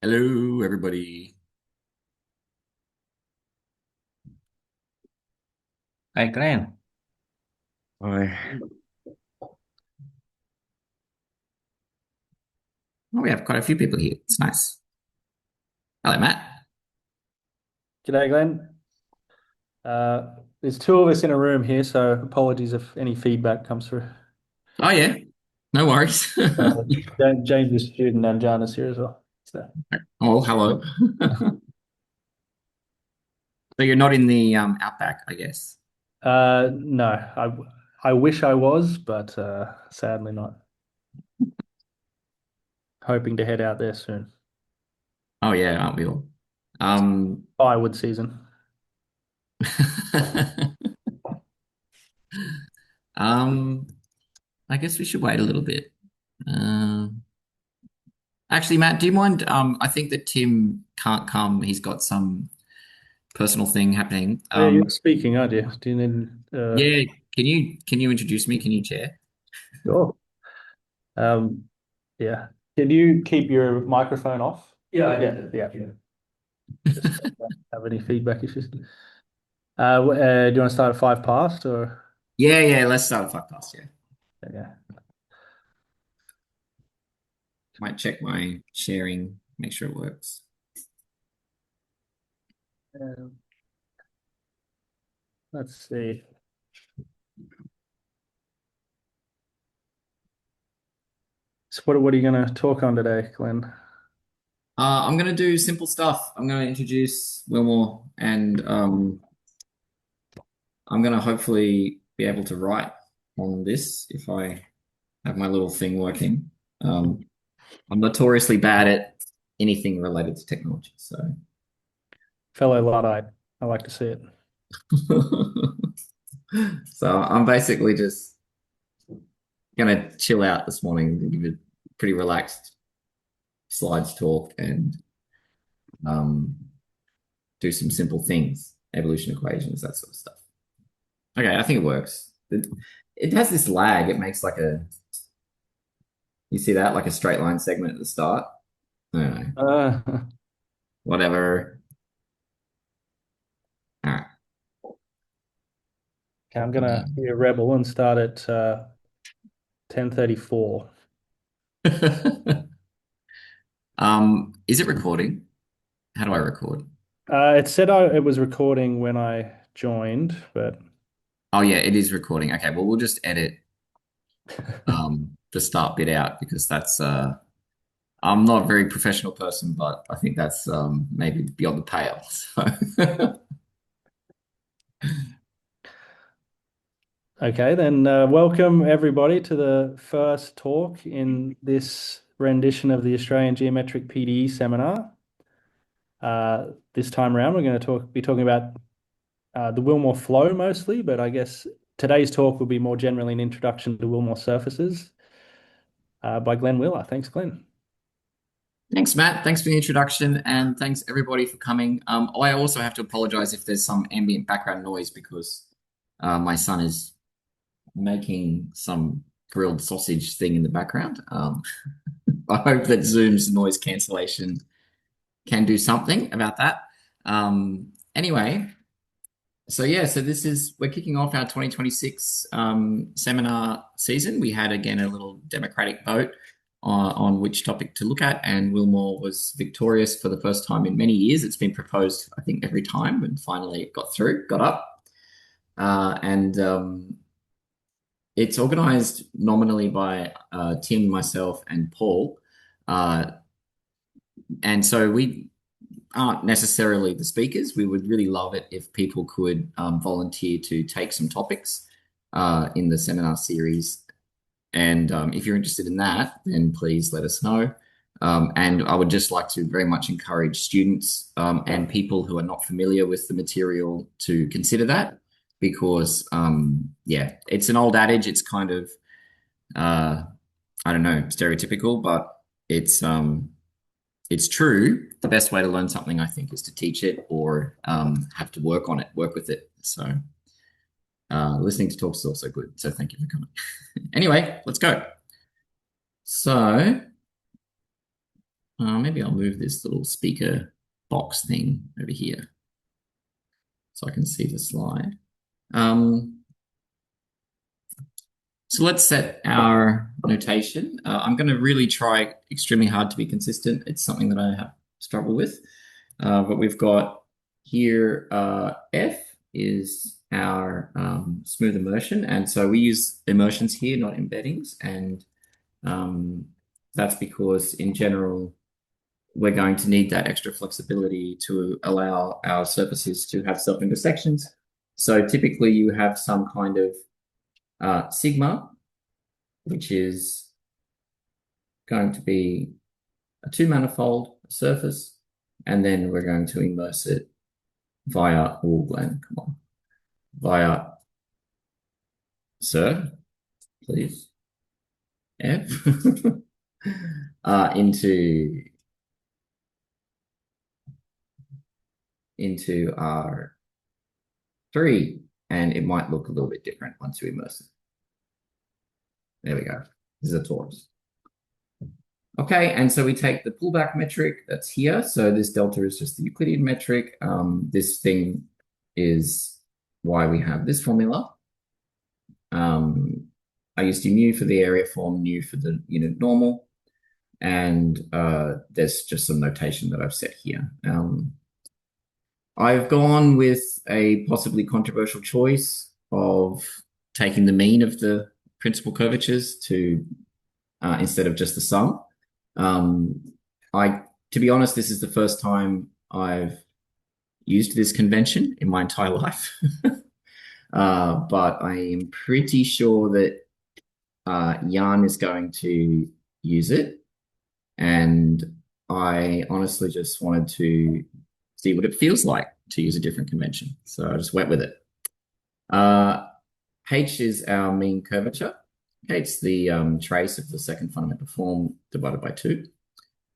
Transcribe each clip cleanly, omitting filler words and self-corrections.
Hello, everybody. Hey, Glen. Hi. Oh, we have quite a few people here. It's nice. Hello, Matt. G'day, Glenn. There's two of us in a room here, so apologies if any feedback comes through. Oh, yeah. No worries. James is a student and Jana's here as well. So, Oh, hello. So you're not in the outback, I guess. no, I wish I was, but sadly not. Hoping to head out there soon. Oh, yeah, aren't we all? Um, Firewood season. um, I guess we should wait a little bit. Um, Actually, Matt, do you mind? I think that Tim can't come. He's got some personal thing happening. Oh yeah, you're speaking, aren't you? Do you need? Yeah, can you introduce me? Can you chair? Sure. Um, yeah. Can you keep your microphone off? Yeah. Just don't have any feedback issues. Do you want to start at five past or? Yeah, yeah. Let's start a five past. Yeah. Yeah. Might check my sharing, make sure it works. Um, let's see. So what are you going to talk on today, Glenn? I'm gonna do simple stuff. I'm gonna introduce Willmore, and I'm gonna hopefully be able to write on this if I have my little thing working. Um, I'm notoriously bad at anything related to technology, so Fellow Luddite. I like to see it. so I'm basically just gonna chill out this morning and give a pretty relaxed slides talk and um, do some simple things, evolution equations, that sort of stuff. Okay, I think it works. It has this lag. It makes like you see that, like a straight line segment at the start. I don't know. Uh, Whatever. All okay, I'm going to be a rebel and start at 10:34. right. Is it recording? How do I record? It said it was recording when I joined, but Oh yeah, it is recording. Okay, well we'll just edit the start bit out because that's I'm not a very professional person, but I think that's maybe beyond the pale. So okay, then welcome everybody to the first talk in this rendition of the Australian Geometric PDE seminar. This time around, we're going to be talking about the Willmore flow mostly, but I guess today's talk will be more generally an introduction to Willmore surfaces by Glen Wheeler. Thanks, Glen. thanks, Matt. Thanks for the introduction, and thanks everybody for coming. I also have to apologize if there's some ambient background noise because my son is making some grilled sausage thing in the background. I hope that Zoom's noise cancellation can do something about that. Anyway, so yeah, so we're kicking off our 2026 seminar season. We had again a little democratic vote on which topic to look at, and Willmore was victorious for the first time in many years. It's been proposed, I think, every time, and finally it got through, got up. And It's organized nominally by Tim, myself, and Paul. Uh, and so we aren't necessarily the speakers. We would really love it if people could volunteer to take some topics in the seminar series. And if you're interested in that, then please let us know. And I would just like to very much encourage students and people who are not familiar with the material to consider that because, yeah, it's an old adage. It's kind of, uh, I don't know, stereotypical, but it's um, it's true. The best way to learn something, I think, is to teach it or have to work on it, work with it. So listening to talks is also good. So thank you for coming. Anyway, let's go. So Maybe I'll move this little speaker box thing over here so I can see the slide. Um, so let's set our notation. I'm going to really try extremely hard to be consistent. It's something that I have struggled with. But we've got here F is our smooth immersion. And so we use immersions here, not embeddings. And that's because in general, we're going to need that extra flexibility to allow our surfaces to have self-intersections. So typically you have some kind of sigma, which is going to be a two-manifold surface, and then we're going to immerse it via, oh, Glen, come on, via, sir, please, F, into R3, and it might look a little bit different once you immerse it. There we go. This is a torus. Okay, and so we take the pullback metric that's here. So this delta is just the Euclidean metric. This thing is why we have this formula. I used mu for the area form, nu for the unit normal, and there's just some notation that I've set here. I've gone with a possibly controversial choice of taking the mean of the principal curvatures to instead of just the sum. To be honest, this is the first time I've used this convention in my entire life. But I am pretty sure that Jan is going to use it. And I honestly just wanted to see what it feels like to use a different convention. So I just went with it. H is our mean curvature. Okay, it's the trace of the second fundamental form divided by 2.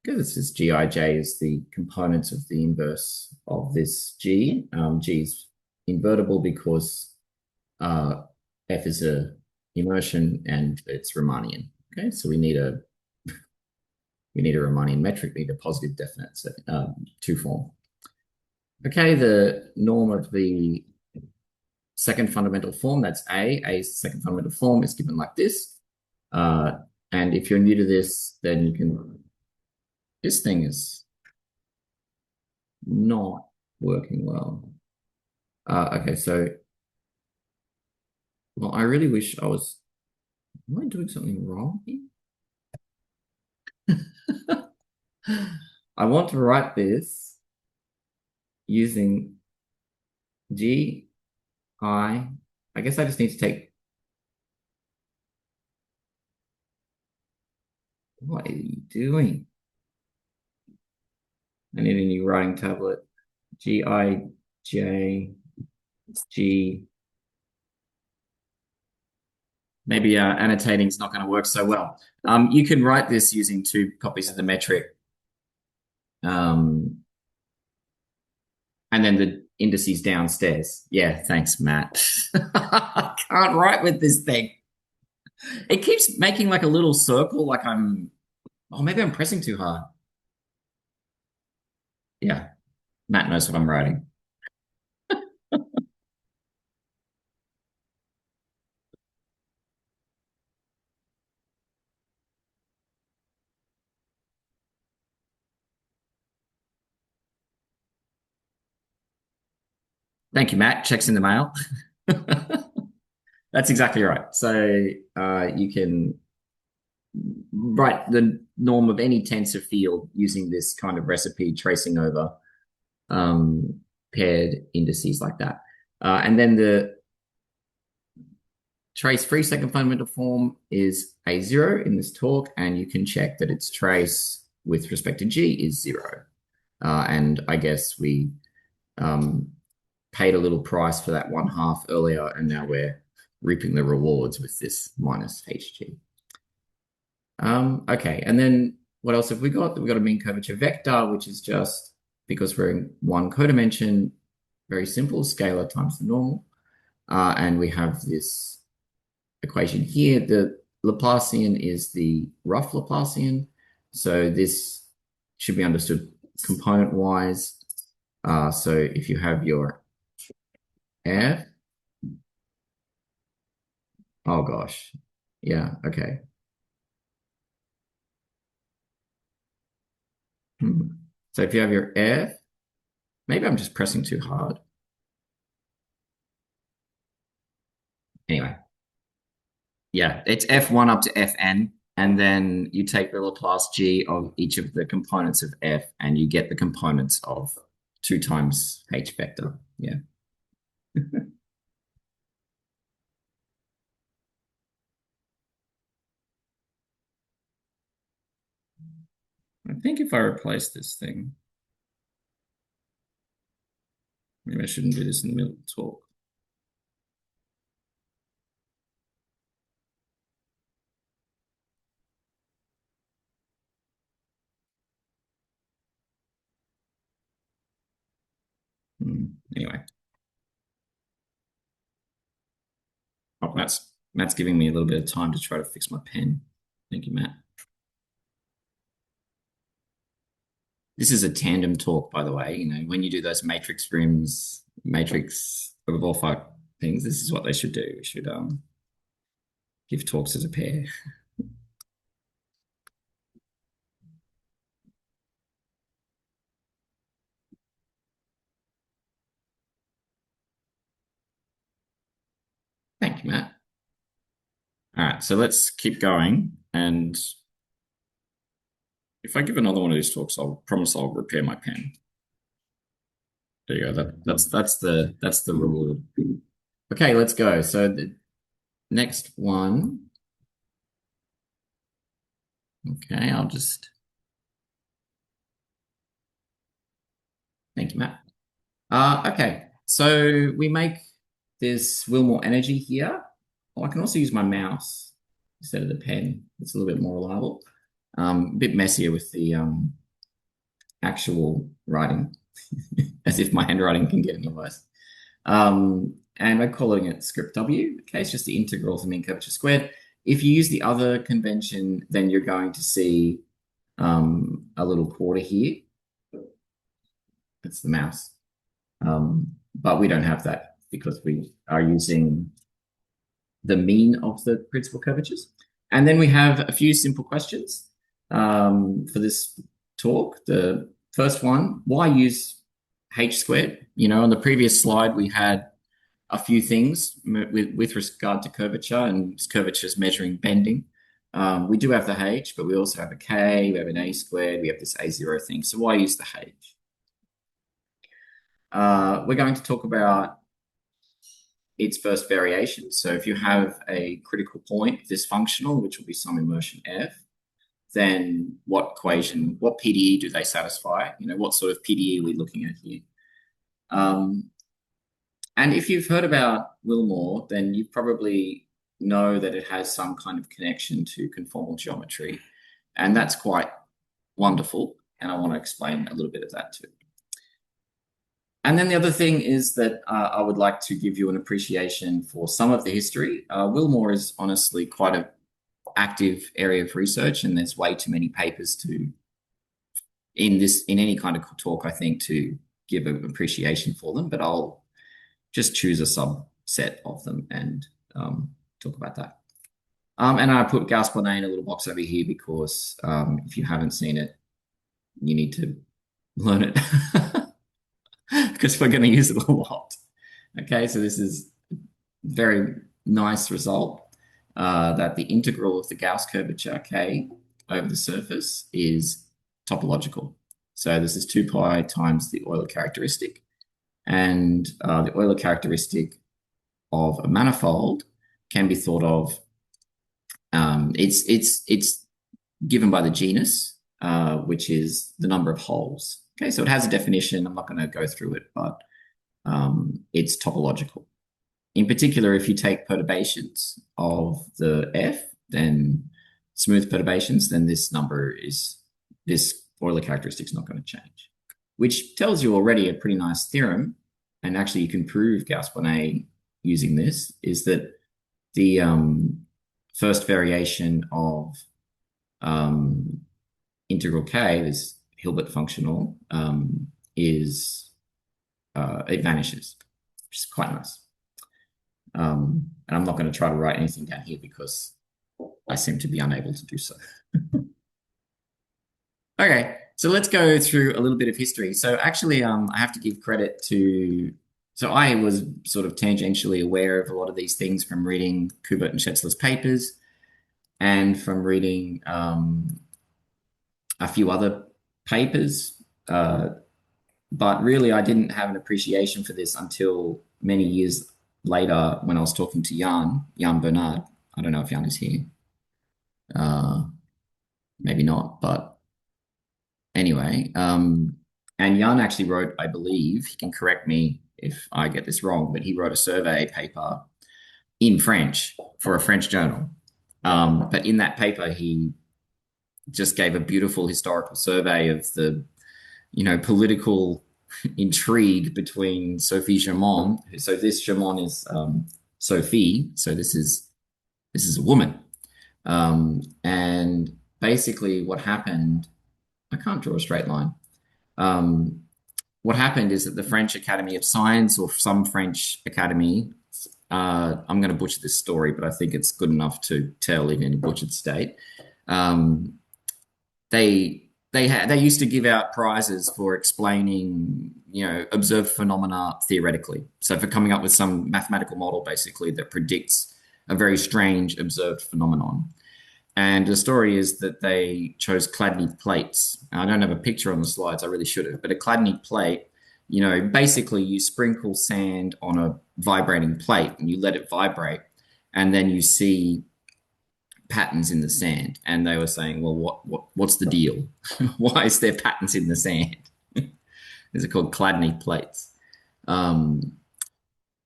Okay, this is Gij is the components of the inverse of this G. G is invertible because F is a immersion and it's Riemannian. Okay, so we need a Riemannian metric, we need a positive definite two form. Okay, the norm of the second fundamental form, that's A. A is the second fundamental form, is given like this. And if you're new to this, then you can, this thing is not working well. Okay, so, well, I really wish I was, am I doing something wrong here? I want to write this using G, I guess I just need to take, what are you doing? I need a new writing tablet. G, I, J, G. Maybe annotating is not going to work so well. You can write this using 2 copies of the metric. And then the indices downstairs. Yeah, thanks, Matt. I can't write with this thing. It keeps making like a little circle, like oh, maybe I'm pressing too hard. Yeah, Matt knows what I'm writing. Thank you, Matt. Checks in the mail. That's exactly right. So you can write the norm of any tensor field using this kind of recipe, tracing over paired indices like that. And then the trace-free second fundamental form is A0 in this talk, and you can check that its trace with respect to G is 0. And I guess we paid a little price for that 1/2 earlier, and now we're reaping the rewards with this minus HG. Okay, and then what else have we got? We've got a mean curvature vector, which is just, because we're in one codimension, very simple, scalar times the normal. And we have this equation here. The Laplacian is the rough Laplacian. So this should be understood component wise. So if you have your F, oh gosh, yeah, okay. So if you have your F, maybe I'm just pressing too hard. Anyway, yeah, it's F1 up to Fn, and then you take the Laplace G of each of the components of F, and you get the components of 2 times H vector. Yeah. I think if I replace this thing, maybe I shouldn't do this in the middle of the talk. Anyway, oh, Matt's giving me a little bit of time to try to fix my pen. Thank you, Matt. This is a tandem talk, by the way. You know, when you do those matrix rims, matrix overball things, this is what they should do. We should give talks as a pair. Thank you, Matt. All right, so let's keep going. And if I give another one of these talks, I'll promise I'll repair my pen. There you go. That's the reward. Okay, let's go. So the next one. Okay, I'll just thank you, Matt. Okay, so we make this Willmore energy here. Oh, I can also use my mouse instead of the pen. It's a little bit more reliable. A bit messier with the actual writing, as if my handwriting can get any worse. And we're calling it script W. Okay, it's just the integral of the mean curvature squared. If you use the other convention, then you're going to see a little quarter here. That's the mouse. But we don't have that because we are using the mean of the principal curvatures. And then we have a few simple questions for this talk. The first one, why use h squared? You know, on the previous slide, we had a few things with regard to curvature, and curvature is measuring bending. We do have the h, but we also have a k, we have an a squared, we have this a0 thing. So why use the h? We're going to talk about its first variation. So if you have a critical point, this functional, which will be some immersion f, then what equation, what PDE do they satisfy? You know, what sort of PDE are we looking at here? And if you've heard about Willmore, then you probably know that it has some kind of connection to conformal geometry. And that's quite wonderful. And I want to explain a little bit of that too. And then the other thing is that I would like to give you an appreciation for some of the history. Willmore is honestly quite an active area of research, and there's way too many papers in any kind of talk, I think, to give an appreciation for them. But I'll just choose a subset of them and talk about that. And I put Gauss-Bonnet in a little box over here because if you haven't seen it, you need to learn it. Because we're going to use it a lot. Okay, so this is a very nice result that the integral of the Gauss curvature K over the surface is topological. So this is 2 pi times the Euler characteristic. And the Euler characteristic of a manifold can be thought of, it's given by the genus, which is the number of holes. Okay, so it has a definition. I'm not going to go through it, but it's topological. In particular, if you take perturbations of the F, then smooth perturbations, then this Euler characteristic is not going to change, which tells you already a pretty nice theorem. And actually, you can prove Gauss-Bonnet using this, is that the first variation of integral K, this Hilbert functional is it vanishes, which is quite nice. And I'm not going to try to write anything down here because I seem to be unable to do so. Okay, so let's go through a little bit of history. So actually, I have to give credit to. So I was sort of tangentially aware of a lot of these things from reading Kubert and Schätzler's papers, and from reading a few other papers. But really, I didn't have an appreciation for this until many years later when I was talking to Jan Bernard. I don't know if Jan is here. Uh, Maybe not, but anyway. And Jan actually wrote, I believe, he can correct me if I get this wrong, but he wrote a survey paper in French for a French journal. But in that paper, he just gave a beautiful historical survey of the, political intrigue between Sophie Germain. So this Germain is Sophie. So this is a woman. And basically, what happened? I can't draw a straight line. Um, what happened is that the French Academy of Science, or some French academy, I'm going to butcher this story, but I think it's good enough to tell even in a butchered state. Um, they used to give out prizes for explaining, observed phenomena theoretically. So for coming up with some mathematical model basically that predicts a very strange observed phenomenon. And the story is that they chose Chladni plates. I don't have a picture on the slides. I really should have. But a Chladni plate, basically you sprinkle sand on a vibrating plate and you let it vibrate, and then you see patterns in the sand. And they were saying, well, what's the deal? Why is there patterns in the sand? These are called Chladni plates. And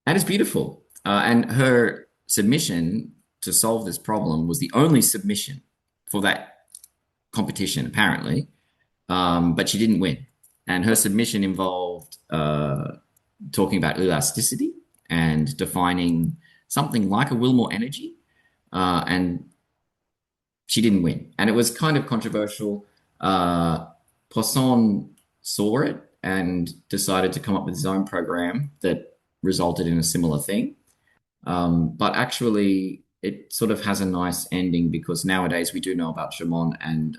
it's beautiful. And her submission to solve this problem was the only submission for that competition, apparently. But she didn't win. And her submission involved talking about elasticity and defining something like a Willmore energy. And she didn't win. And it was kind of controversial. Poisson saw it and decided to come up with his own program that resulted in a similar thing. But actually, it sort of has a nice ending because nowadays we do know about Germain, and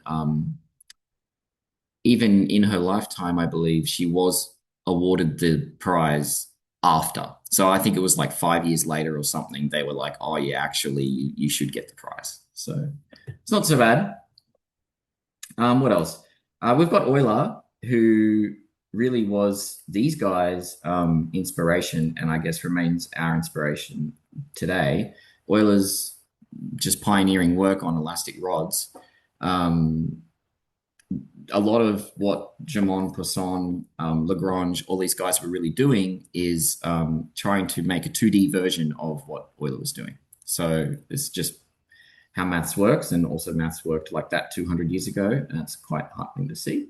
even in her lifetime, I believe she was awarded the prize after. So I think it was like 5 years later or something. They were like, "Oh yeah, actually, you should get the prize." So it's not so bad. What else? We've got Euler, who really was these guys' inspiration, and I guess remains our inspiration today. Euler's just pioneering work on elastic rods. A lot of what Germain, Poisson, Lagrange, all these guys were really doing is trying to make a 2D version of what Euler was doing. So it's just how maths works, and also maths worked like that 200 years ago, and that's quite heartening to see.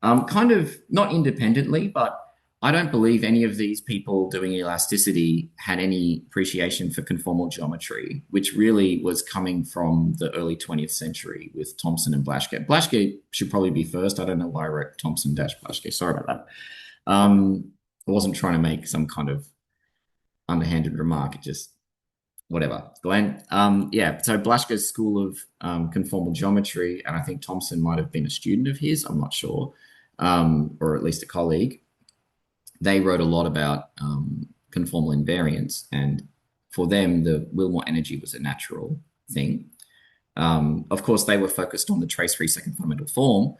Kind of not independently, but I don't believe any of these people doing elasticity had any appreciation for conformal geometry, which really was coming from the early 20th century with Thomson and Blaschke. Blaschke should probably be first. I don't know why I wrote Thomson dash Blaschke. Sorry about that. I wasn't trying to make some kind of underhanded remark. It just whatever. Glen. Yeah, so Blaschke's school of conformal geometry, and I think Thomson might have been a student of his, I'm not sure, or at least a colleague. They wrote a lot about conformal invariance, and for them, the Willmore energy was a natural thing. Of course, they were focused on the trace-free second fundamental form,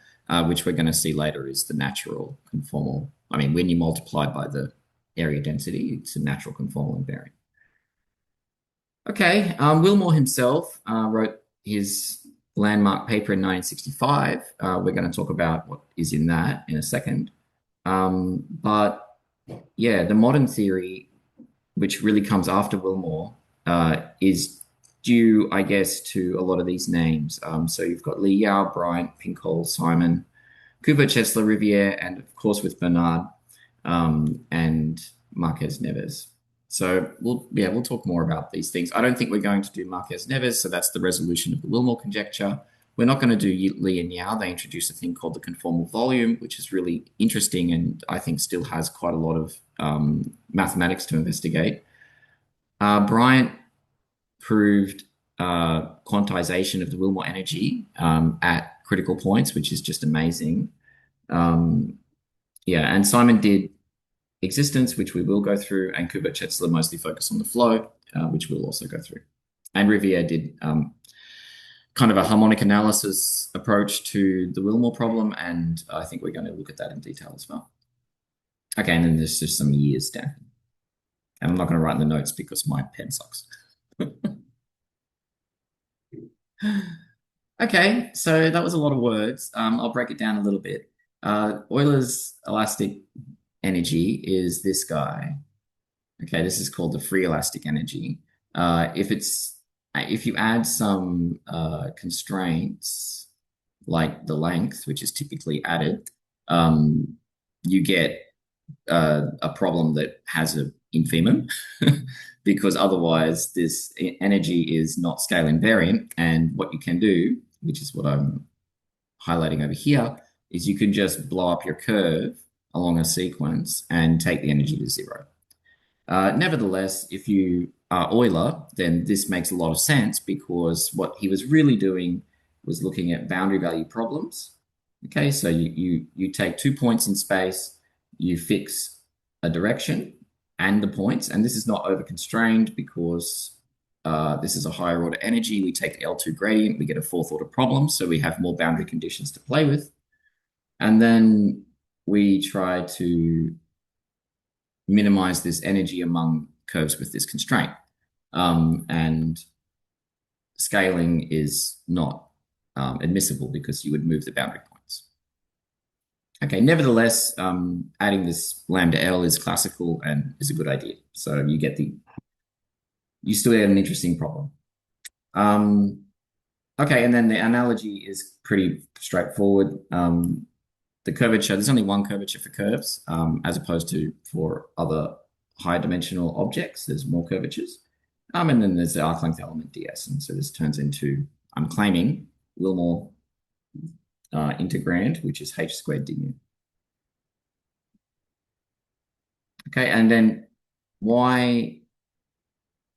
which we're going to see later is the natural conformal. I mean, when you multiply by the area density, it's a natural conformal invariant. Okay, Willmore himself wrote his landmark paper in 1965. We're going to talk about what is in that in a second. But yeah, the modern theory, which really comes after Willmore, is due, I guess, to a lot of these names. So you've got Li Yao, Bryant, Pinkold, Simon, Kubert, Chesler, Riviere, and of course with Bernard and Marquez Neves. So we'll talk more about these things. I don't think we're going to do Marquez Neves, so that's the resolution of the Willmore conjecture. we're not going to do Li and Yao. They introduced a thing called the conformal volume, which is really interesting and I think still has quite a lot of mathematics to investigate. Bryant proved quantization of the Willmore energy at critical points, which is just amazing. Yeah, and Simon did existence, which we will go through, and Kubert-Chetzler mostly focused on the flow, which we'll also go through. And Riviere did kind of a harmonic analysis approach to the Willmore problem, and I think we're going to look at that in detail as well. Okay, and then there's just some years down. And I'm not going to write in the notes because my pen sucks. Okay, so that was a lot of words. I'll break it down a little bit. Euler's elastic energy is this guy. Okay, this is called the free elastic energy. If you add some constraints like the length, which is typically added, you get a problem that has an infimum because otherwise this energy is not scale invariant. And what you can do, which is what I'm highlighting over here, is you can just blow up your curve along a sequence and take the energy to zero. Nevertheless, if you are Euler, then this makes a lot of sense because what he was really doing was looking at boundary value problems. Okay, so you take 2 points in space, you fix a direction and the points, and this is not over constrained because this is a higher order energy. We take the L2 gradient, we get a fourth order problem, so we have more boundary conditions to play with. And then we try to minimize this energy among curves with this constraint. And scaling is not admissible because you would move the boundary points. Okay, nevertheless, adding this lambda L is classical and is a good idea. So you still get an interesting problem. Okay, and then the analogy is pretty straightforward. The curvature, there's only one curvature for curves, as opposed to for other high dimensional objects, there's more curvatures. And then there's the arc length element ds. And so this turns into, I'm claiming, Willmore integrand, which is h squared du. Okay, and then why,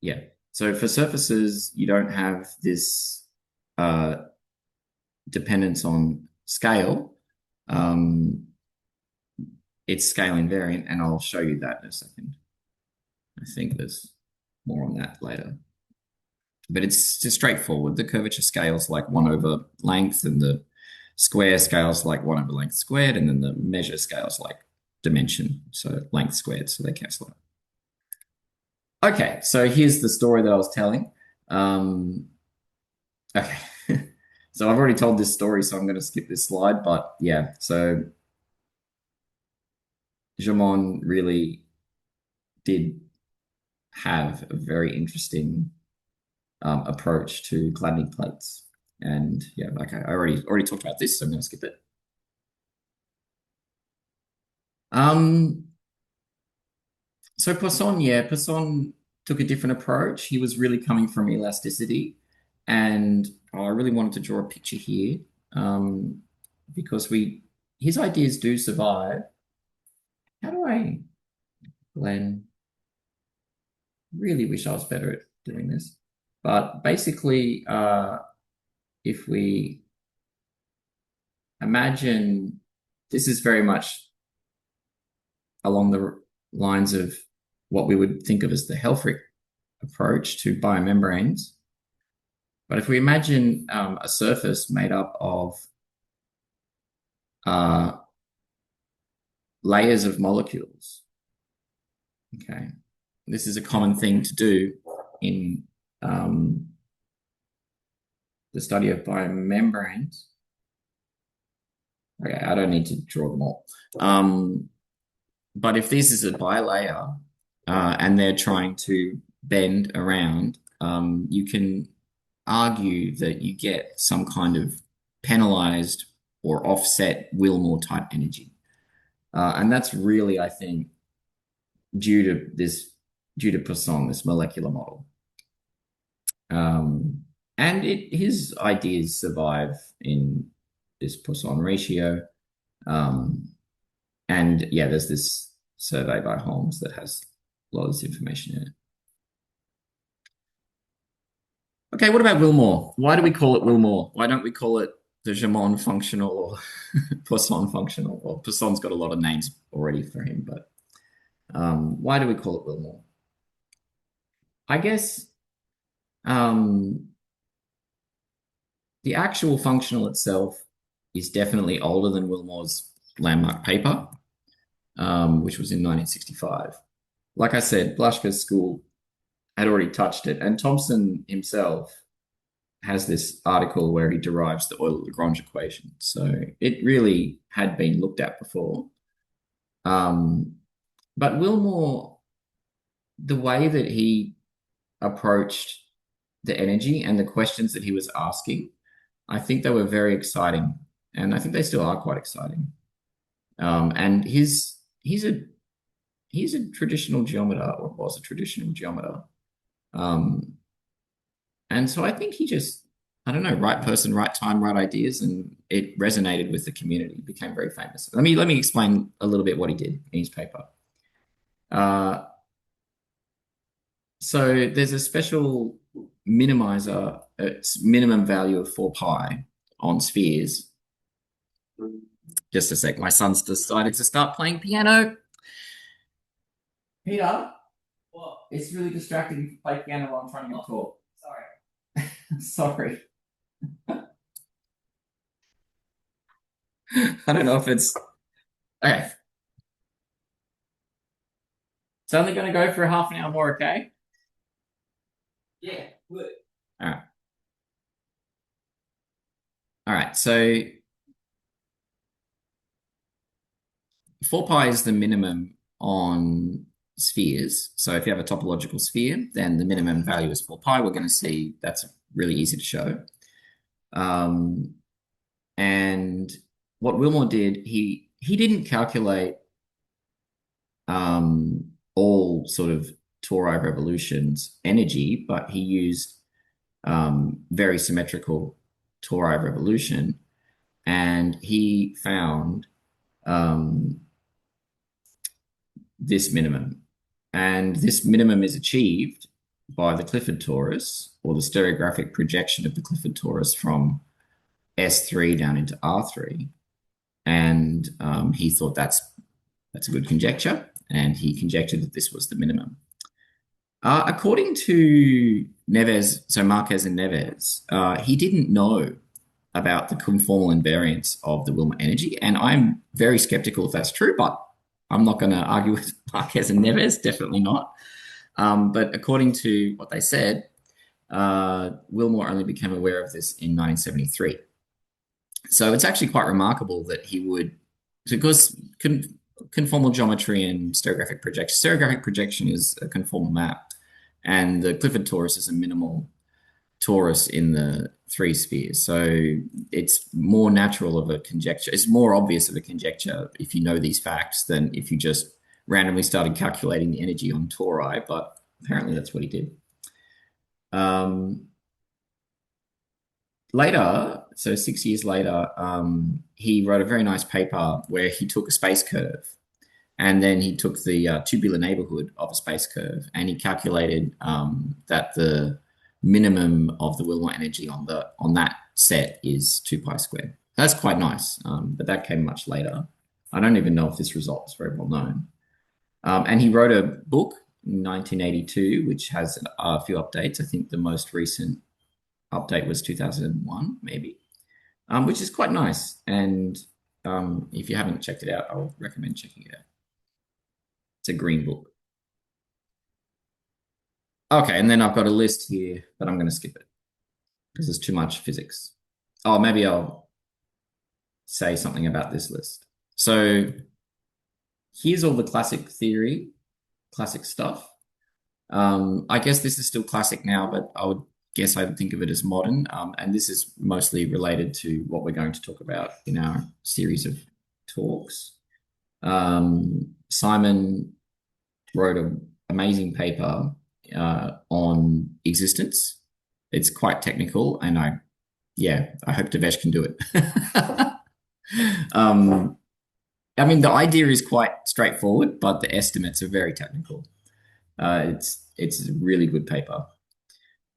yeah. So for surfaces, you don't have this dependence on scale. It's scale invariant, and I'll show you that in a second. I think there's more on that later. But it's just straightforward. The curvature scales like 1 over length, and the square scales like 1 over length squared, and then the measure scales like dimension, so length squared, so they cancel out. Okay, so here's the story that I was telling. Okay, so I've already told this story, so I'm going to skip this slide, but yeah, so Jamon really did have a very interesting approach to gladdening plates. And yeah, like I already talked about this, so I'm going to skip it. So Poisson took a different approach. He was really coming from elasticity, and I really wanted to draw a picture here because his ideas do survive. How do I, Glen? Really wish I was better at doing this. But basically, if we imagine, this is very much along the lines of what we would think of as the Helfrich approach to biomembranes. But if we imagine a surface made up of layers of molecules, okay, this is a common thing to do in the study of biomembranes. Okay, I don't need to draw them all. But if this is a bilayer and they're trying to bend around, you can argue that you get some kind of penalized or offset Willmore type energy. And that's really, I think, due to Poisson, this molecular model. And his ideas survive in this Poisson ratio. Um, and yeah, there's this survey by Holmes that has a lot of this information in it. Okay, what about Willmore? Why do we call it Willmore? Why don't we call it the Jamon functional or Poisson functional? Well, Poisson's got a lot of names already for him, but why do we call it Willmore? I guess um, the actual functional itself is definitely older than Willmore's landmark paper, which was in 1965. Like I said, Blaschke's school had already touched it, and Thomson himself has this article where he derives the Euler-Lagrange equation. So it really had been looked at before. Um, but Willmore, the way that he approached the energy and the questions that he was asking, I think they were very exciting, and I think they still are quite exciting. And he's a traditional geometer, or was a traditional geometer. Um, and so I think he just, I don't know, right person, right time, right ideas, and it resonated with the community, became very famous. Let me explain a little bit what he did in his paper. Uh, so there's a special minimizer, it's minimum value of 4 pi on spheres. Just a sec, my son's decided to start playing piano. Peter, what? It's really distracting if you play piano while I'm trying to talk. Sorry. Sorry. I don't know if it's okay. It's only going to go for half an hour more, okay? Yeah, good. All right. All right. So 4 pi is the minimum on spheres. So if you have a topological sphere, then the minimum value is 4 pi. We're going to see that's really easy to show. And what Willmore did, he didn't calculate all sort of tori revolutions energy, but he used very symmetrical tori revolution, and he found um, this minimum. And this minimum is achieved by the Clifford torus, or the stereographic projection of the Clifford torus from S3 down into R3. And he thought that's a good conjecture, and he conjectured that this was the minimum. According to Neves, so Marquez and Neves, he didn't know about the conformal invariance of the Willmore energy, and I'm very skeptical if that's true, but I'm not going to argue with Marquez and Neves, definitely not. But according to what they said, Willmore only became aware of this in 1973. So it's actually quite remarkable that he would, because conformal geometry and stereographic projection is a conformal map, and the Clifford torus is a minimal torus in the 3 spheres. So it's more natural of a conjecture. It's more obvious of a conjecture if you know these facts than if you just randomly started calculating the energy on tori, but apparently that's what he did. Later, so 6 years later, he wrote a very nice paper where he took a space curve, and then he took the tubular neighborhood of a space curve, and he calculated that the minimum of the Willmore energy on that set is 2 pi squared. That's quite nice, but that came much later. I don't even know if this result is very well known. And he wrote a book in 1982, which has a few updates. I think the most recent update was 2001, maybe, which is quite nice. And if you haven't checked it out, I would recommend checking it out. It's a green book. Okay, and then I've got a list here, but I'm going to skip it because there's too much physics. Oh, maybe I'll say something about this list. So here's all the classic theory, classic stuff. I guess this is still classic now, but I would guess I would think of it as modern. And this is mostly related to what we're going to talk about in our series of talks. Simon wrote an amazing paper on existence. it's quite technical, and I hope Devesh can do it. um, I mean, the idea is quite straightforward, but the estimates are very technical. It's a really good paper.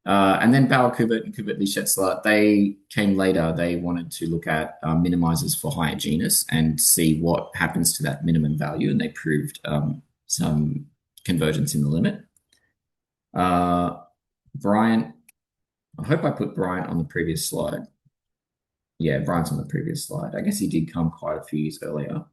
And then Bauer Kubert and Kubert Lischetzler, they came later. They wanted to look at minimizers for higher genus and see what happens to that minimum value, and they proved some convergence in the limit. Bryant, I hope I put Bryant on the previous slide. Yeah, Bryant's on the previous slide. I guess he did come quite a few years earlier.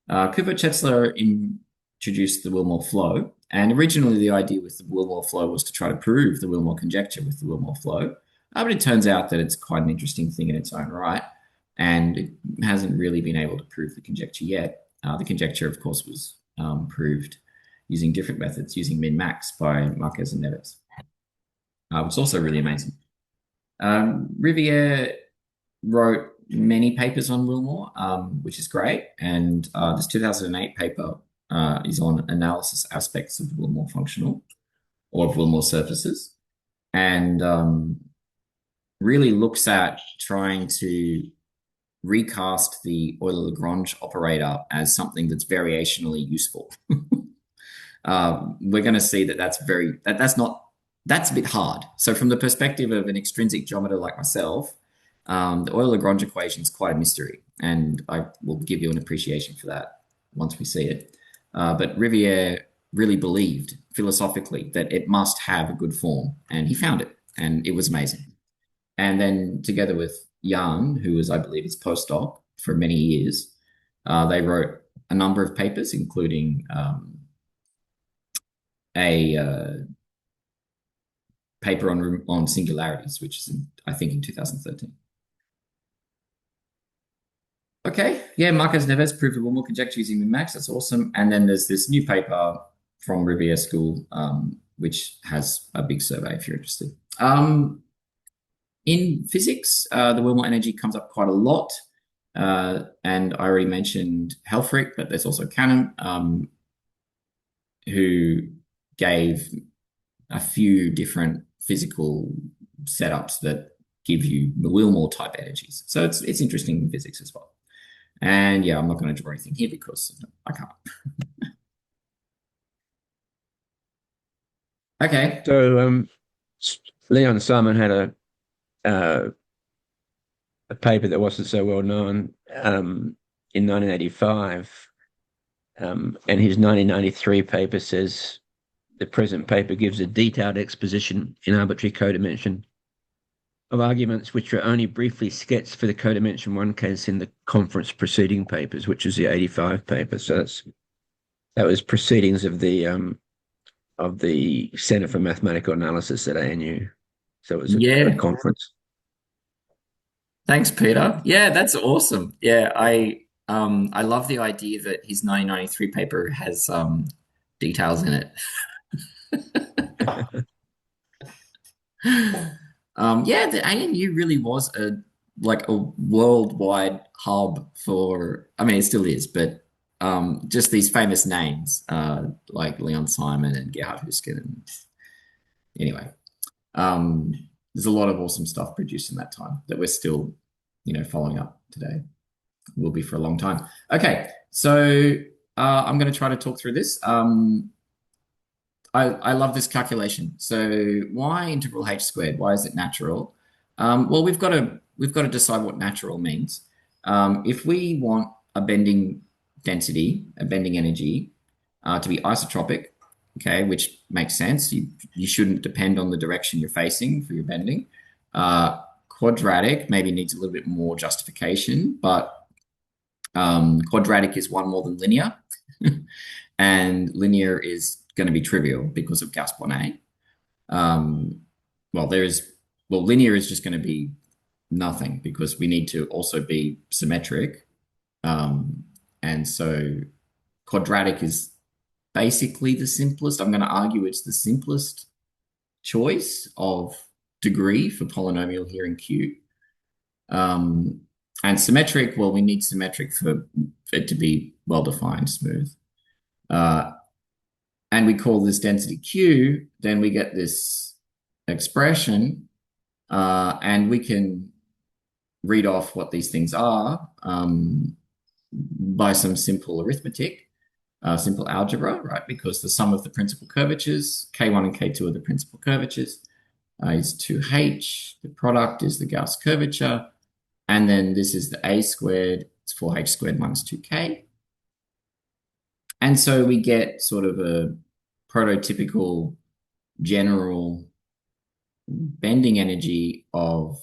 Kubert-Chetzler introduced the Willmore flow, and originally the idea with the Willmore flow was to try to prove the Willmore conjecture with the Willmore flow. But it turns out that it's quite an interesting thing in its own right, and it hasn't really been able to prove the conjecture yet. The conjecture, of course, was proved using different methods, using min-max by Marquez and Neves, which is also really amazing. Riviere wrote many papers on Willmore, which is great. And this 2008 paper is on analysis aspects of Willmore functional or of Willmore surfaces, and really looks at trying to recast the Euler-Lagrange operator as something that's variationally useful. We're going to see that that's a bit hard. So from the perspective of an extrinsic geometer like myself, the Euler-Lagrange equation is quite a mystery, and I will give you an appreciation for that once we see it. But Riviere really believed philosophically that it must have a good form, and he found it, and it was amazing. And then together with Jan, who was, I believe, his postdoc for many years, they wrote a number of papers, including a paper on singularities, which is, I think, in 2013. Okay, yeah, Marquez Neves proved the Willmore conjecture using min-max. That's awesome. And then there's this new paper from Riviere School, which has a big survey if you're interested. In physics, the Willmore energy comes up quite a lot. And I already mentioned Helfrich, but there's also Cannon, who gave a few different physical setups that give you the Willmore type energies. So it's interesting in physics as well. And yeah, I'm not going to draw anything here because I can't. Okay. So Leon Simon had a paper that wasn't so well known in 1985, and his 1993 paper says the present paper gives a detailed exposition in arbitrary codimension of arguments which are only briefly sketched for the codimension one case in the conference preceding papers, which is the 85 paper. So that was proceedings of the Center for Mathematical Analysis at ANU. So it was a conference. Thanks, Peter. Yeah, that's awesome. Yeah, I love the idea that his 1993 paper has details in it. Yeah, the ANU really was a worldwide hub for, I mean, it still is, but just these famous names like Leon Simon and Gerhard Husken. And anyway, there's a lot of awesome stuff produced in that time that we're still, following up today. Will be for a long time. Okay, so I'm going to try to talk through this. I love this calculation. So why integral h squared? Why is it natural? Well, we've got to decide what natural means. If we want a bending density, a bending energy, to be isotropic, okay, which makes sense. You shouldn't depend on the direction you're facing for your bending. Quadratic maybe needs a little bit more justification, but quadratic is one more than linear, and linear is going to be trivial because of Gauss-Bonnet. Linear is just going to be nothing because we need to also be symmetric. And so quadratic is basically the simplest. I'm going to argue it's the simplest choice of degree for polynomial here in Q. And symmetric, well, we need symmetric for it to be well-defined, smooth. And we call this density Q, then we get this expression And we can read off what these things are by some simple arithmetic, simple algebra, right? Because the sum of the principal curvatures, K1 and K2 are the principal curvatures, is 2h. The product is the Gauss curvature. And then this is the a squared. It's 4h squared minus 2k. And so we get sort of a prototypical general bending energy of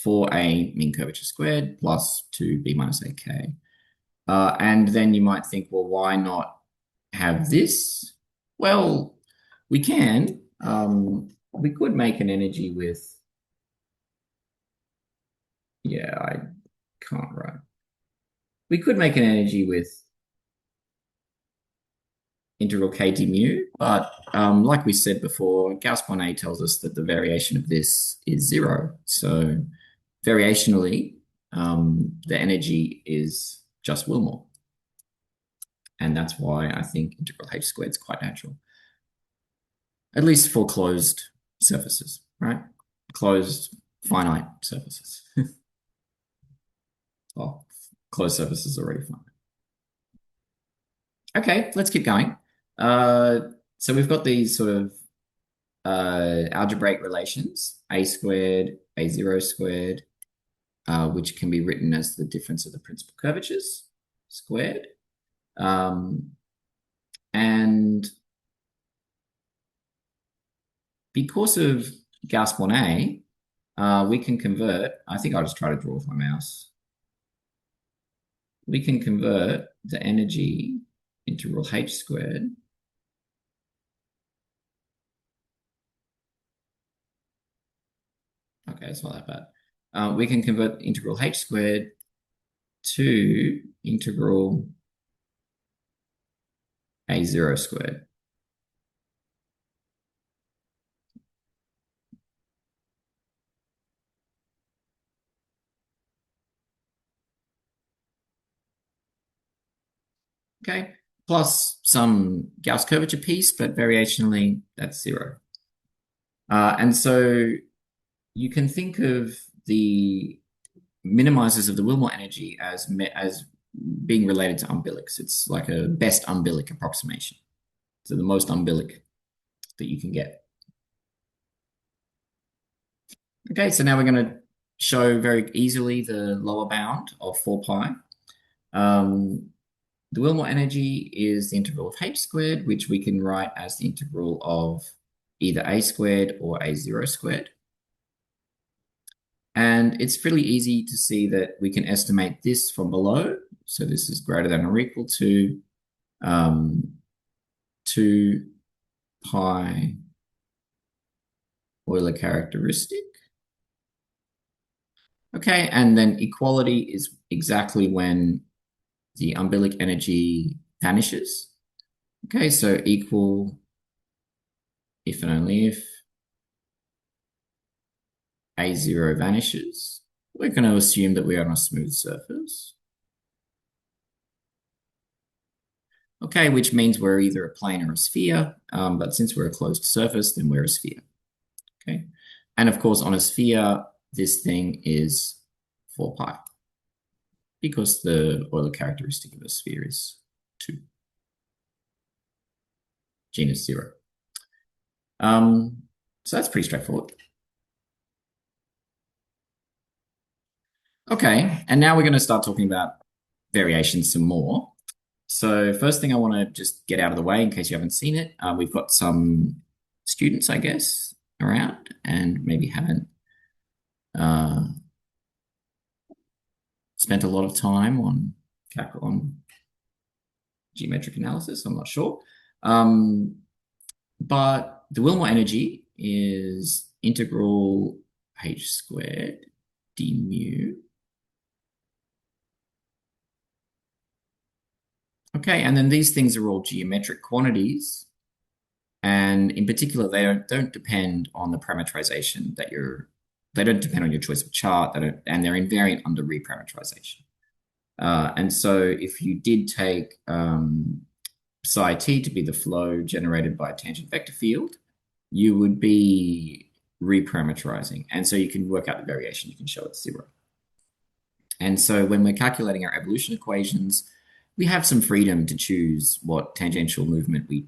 4a mean curvature squared plus 2b minus ak. And then you might think, well, why not have this? Well, we can. We could make an energy with, yeah, I can't write. We could make an energy with integral k d mu, but like we said before, Gauss-Bonnet tells us that the variation of this is 0. So variationally, the energy is just Willmore. And that's why I think integral h squared is quite natural. At least for closed surfaces, right? Closed finite surfaces. Well, closed surfaces are already finite. Okay, let's keep going. So we've got these sort of algebraic relations, a squared, a0 squared, which can be written as the difference of the principal curvatures squared. And because of Gauss-Bonnet, we can convert, I think I'll just try to draw with my mouse. We can convert the energy integral h squared okay, it's not that bad. We can convert integral h squared to integral a0 squared. Okay, plus some Gauss curvature piece, but variationally that's 0. And so you can think of the minimizers of the Willmore energy as being related to umbilics. It's like a best umbilic approximation. So the most umbilic that you can get. Okay, so now we're going to show very easily the lower bound of 4 pi. The Willmore energy is the integral of h squared, which we can write as the integral of either a squared or a0 squared. And it's fairly easy to see that we can estimate this from below. So this is greater than or equal to 2 pi Euler characteristic. Okay, and then equality is exactly when the umbilic energy vanishes. Okay, so equal if and only if a0 vanishes. We're going to assume that we're on a smooth surface. Okay, which means we're either a plane or a sphere, but since we're a closed surface, then we're a sphere. Okay, and of course on a sphere, this thing is 4 pi because the Euler characteristic of a sphere is 2. Genus 0. So that's pretty straightforward. Okay, and now we're going to start talking about variations some more. So first thing I want to just get out of the way in case you haven't seen it, we've got some students, I guess, around and maybe haven't spent a lot of time on geometric analysis. I'm not sure. But the Willmore energy is integral h squared d mu. Okay, and then these things are all geometric quantities. And in particular, they don't depend on the parameterization they don't depend on your choice of chart, and they're invariant under reparameterization. And so if you did take psi t to be the flow generated by a tangent vector field, you would be reparameterizing. And so you can work out the variation. You can show it's 0. And so when we're calculating our evolution equations, we have some freedom to choose what tangential movement we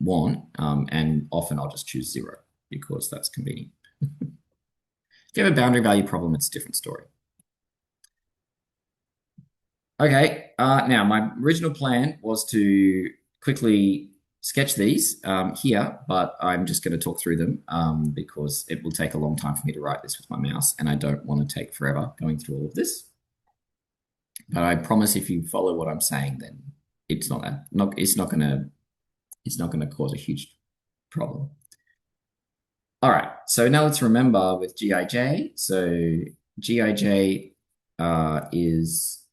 want. And often I'll just choose 0 because that's convenient. If you have a boundary value problem, it's a different story. Okay, now my original plan was to quickly sketch these here, but I'm just going to talk through them because it will take a long time for me to write this with my mouse, and I don't want to take forever going through all of this. But I promise if you follow what I'm saying, then it's not going to cause a huge problem. All right, so now let's remember with Gij. So Gij is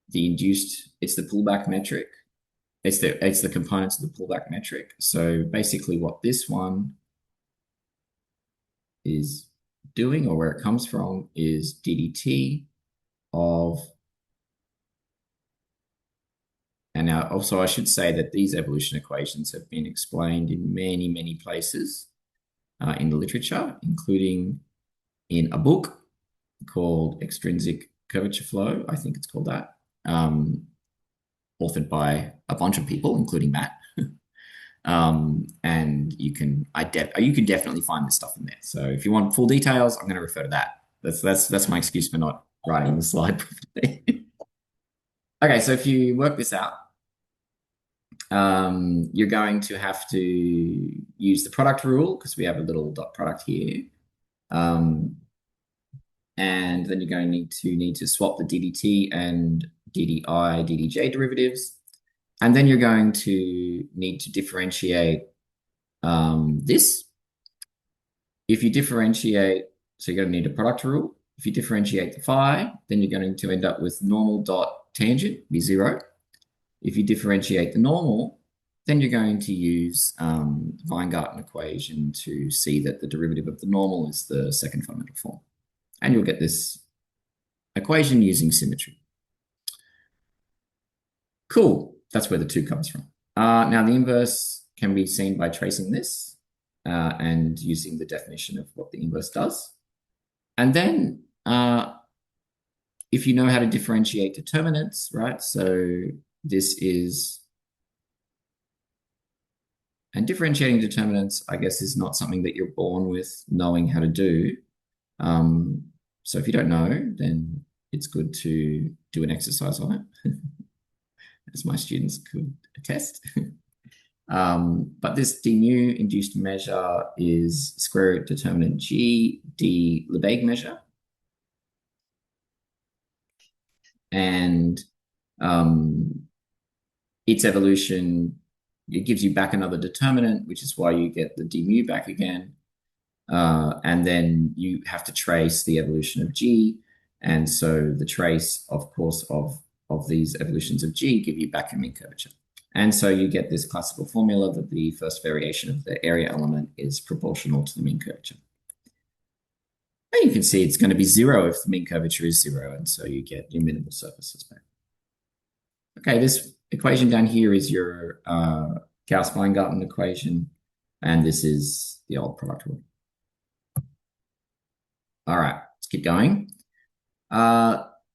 the induced, it's the pullback metric. It's the components of the pullback metric. So basically what this one is doing, or where it comes from, is ddt of, and now also I should say that these evolution equations have been explained in many, many places in the literature, including in a book called Extrinsic Curvature Flow, I think it's called that, authored by a bunch of people, including Matt. And you can definitely find this stuff in there. So if you want full details, I'm going to refer to that. That's my excuse for not writing the slide properly. Okay, so if you work this out, you're going to have to use the product rule because we have a little dot product here. And then you're going to need to swap the ddt and ddi, ddj derivatives. And then you're going to need to differentiate this. If you differentiate, so you're going to need a product rule. If you differentiate the phi, then you're going to end up with normal dot tangent, be 0. If you differentiate the normal, then you're going to use the Weingarten equation to see that the derivative of the normal is the second fundamental form. And you'll get this equation using symmetry. Cool. That's where the 2 comes from. Now, the inverse can be seen by tracing this and using the definition of what the inverse does. And then if you know how to differentiate determinants, right? So this is, and differentiating determinants, I guess, is not something that you're born with knowing how to do. So if you don't know, then it's good to do an exercise on it, as my students could attest. But this d mu induced measure is square root determinant G, d Lebesgue measure. And its evolution, it gives you back another determinant, which is why you get the d mu back again. And then you have to trace the evolution of G. And so the trace, of course, of these evolutions of G give you back a mean curvature. And so you get this classical formula that the first variation of the area element is proportional to the mean curvature. And you can see it's going to be 0 if the mean curvature is 0. And so you get your minimal surfaces back. Okay, this equation down here is your Gauss-Weingarten equation. And this is the old product rule. All right, let's keep going.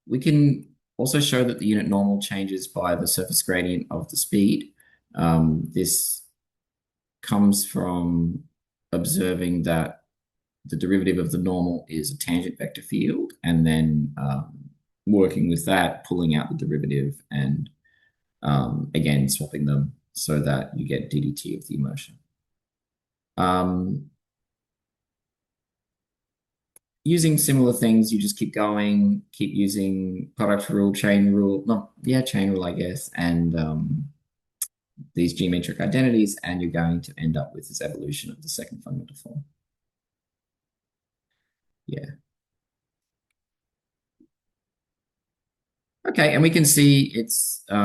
We can also show that the unit normal changes by the surface gradient of the speed. This comes from observing that the derivative of the normal is a tangent vector field, and then working with that, pulling out the derivative, and again, swapping them so that you get ddt of the motion. Using similar things, you just keep going, keep using product rule, chain rule, chain rule, I guess, and these geometric identities, and you're going to end up with this evolution of the second fundamental form. Yeah. Okay, and we can see it's quite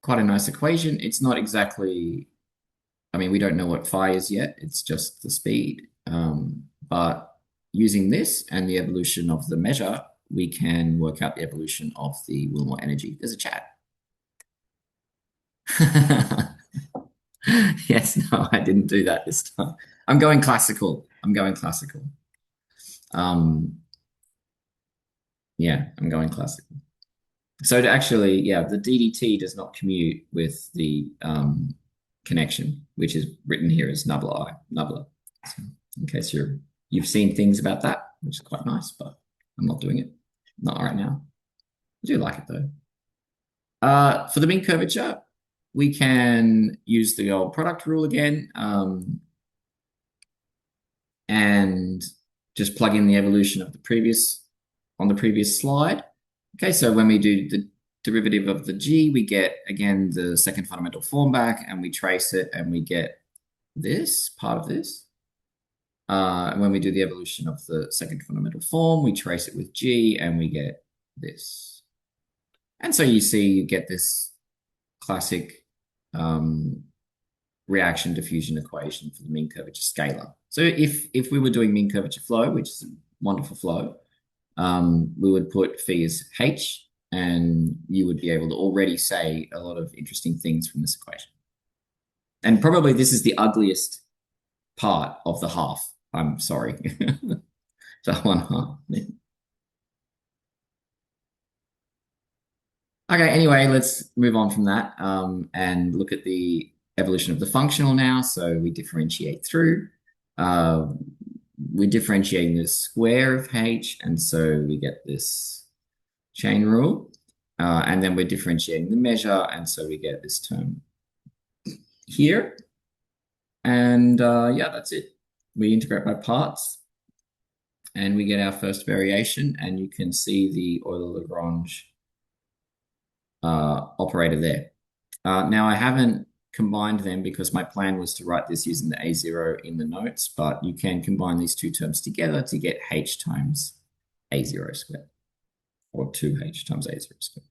a nice equation. It's not exactly, I mean, we don't know what phi is yet. It's just the speed. But using this and the evolution of the measure, we can work out the evolution of the Willmore energy. There's a chat. Yes, no, I didn't do that this time. I'm going classical. I'm going classical. Yeah, I'm going classical. So to actually, yeah, the DDT does not commute with the connection, which is written here as nubbler I, nubbler. So in case you've seen things about that, which is quite nice, but I'm not doing it. Not right now. I do like it though. For the mean curvature, we can use the old product rule again, and just plug in the evolution of the previous slide. Okay, so when we do the derivative of the g, we get, again, the second fundamental form back, and we trace it, and we get this, part of this. And when we do the evolution of the second fundamental form, we trace it with g, and we get this. And so you see, you get this classic reaction diffusion equation for the mean curvature scalar. So if we were doing mean curvature flow, which is a wonderful flow, we would put phi as h, and you would be able to already say a lot of interesting things from this equation. And probably this is the ugliest part of the half. I'm sorry. So 1/2. Okay, anyway, let's move on from that and look at the evolution of the functional now. So we differentiate through. We're differentiating the square of h, and so we get this chain rule. And then we're differentiating the measure, and so we get this term here. And yeah, that's it. We integrate by parts, and we get our first variation, and you can see the Euler-Lagrange operator there. Now, I haven't combined them because my plan was to write this using the A0 in the notes, but you can combine these two terms together to get h times A0 squared, or 2h times A0 squared.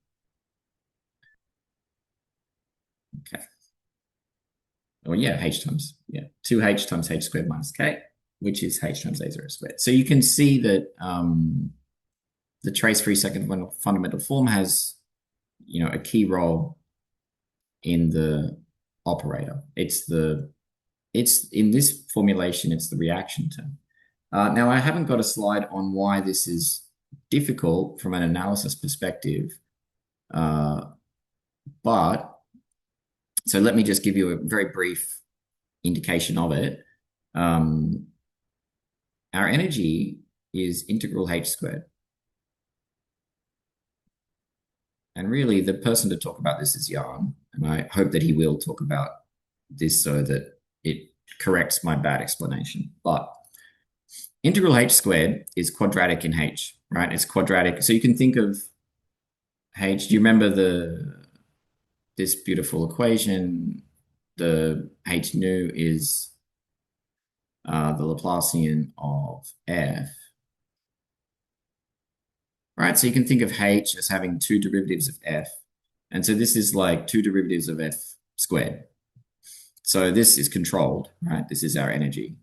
Okay. Oh, yeah, h times, yeah, 2h times h squared minus k, which is h times A0 squared. So you can see that the trace-free second fundamental form has, a key role in the operator. It's in this formulation, it's the reaction term. Now, I haven't got a slide on why this is difficult from an analysis perspective, but so let me just give you a very brief indication of it. Our energy is integral h squared. And really, the person to talk about this is Jan, and I hope that he will talk about this so that it corrects my bad explanation. But integral h squared is quadratic in h, right? It's quadratic. So you can think of h. Do you remember this beautiful equation? The h nu is the Laplacian of f. Right, so you can think of h as having two derivatives of f. And so this is like two derivatives of f squared. So this is controlled, right? This is our energy.